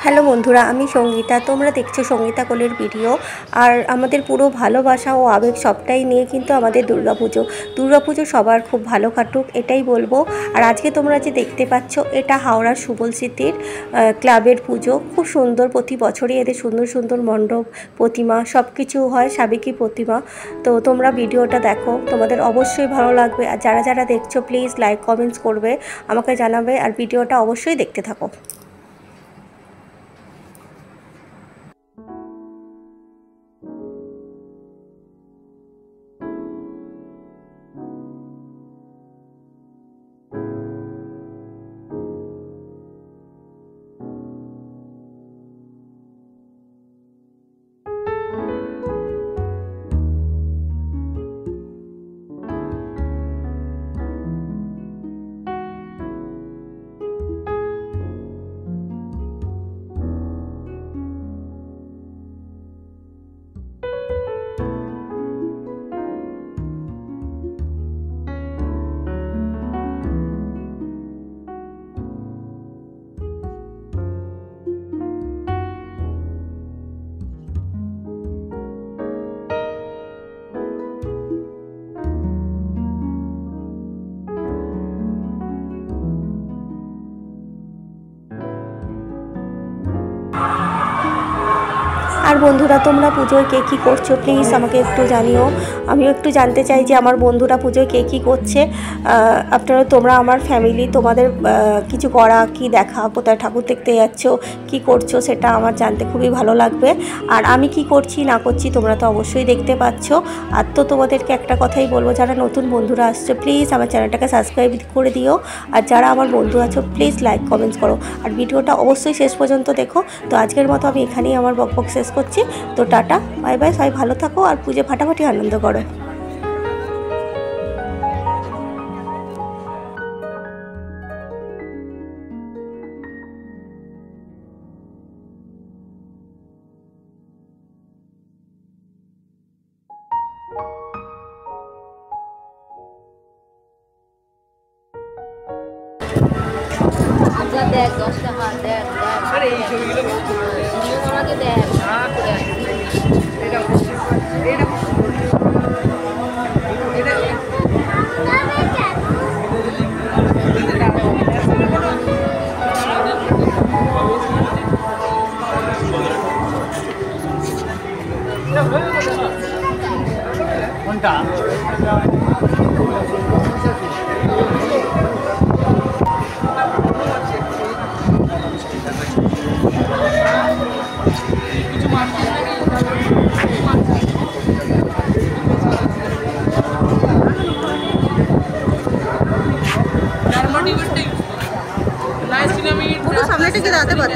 Hello বন্ধুরা, আমি সঙ্গীতা। তোমরা দেখছো সঙ্গীতা কোলের ভিডিও। আর আমাদের পুরো ভালোবাসা ও আবেগ সবটাই নিয়ে কিন্তু আমাদের দুর্গাপুজো সবার খুব ভালো কাটুক এটাই বলবো। আর আজকে তোমরা যে দেখতে পাচ্ছ এটা হাওড়ার সুবল স্মৃতির ক্লাবের পুজো। খুব সুন্দর, প্রতি বছরই এদের সুন্দর সুন্দর মণ্ডপ, প্রতিমা সব কিছু হয়, সাবেকি প্রতিমা। তো তোমরা ভিডিওটা দেখো, তোমাদের অবশ্যই ভালো লাগবে। আর যারা যারা দেখছো প্লিজ লাইক কমেন্টস করবে, আমাকে জানাবে, আর ভিডিওটা অবশ্যই দেখতে থাকো। আর বন্ধুরা, তোমরা পুজোয় কে কী করছো প্লিজ আমাকে একটু জানিও। আমিও একটু জানতে চাই যে আমার বন্ধুরা পুজোয় কে কী করছে। তোমরা আমার ফ্যামিলি, তোমাদের কিছু করা, কি দেখা, কোথায় ঠাকুর দেখতে যাচ্ছ, কি করছো, সেটা আমার জানতে খুবই ভালো লাগবে। আর আমি কি করছি না করছি তোমরা তো অবশ্যই দেখতে পাচ্ছ। আর তো তোমাদেরকে একটা কথাই বলবো, যারা নতুন বন্ধুরা আসছো প্লিজ আমার চ্যানেলটাকে সাবস্ক্রাইব করে দিও। আর যারা আমার বন্ধু আছো প্লিজ লাইক কমেন্টস করো, আর ভিডিওটা অবশ্যই শেষ পর্যন্ত দেখো। তো আজকের মতো আমি এখানেই আমার বকবক শেষ করছি। তো টাটা, বাই বাই, সবাই ভালো থাকো আর পুজো ফাটাফাটি আনন্দ করো। দেখ 10 টাকা দেখ আরে এই ছবিগুলো আমাকে দেখ কোনটা সামনেটা কি দাঁড়াতে পারে।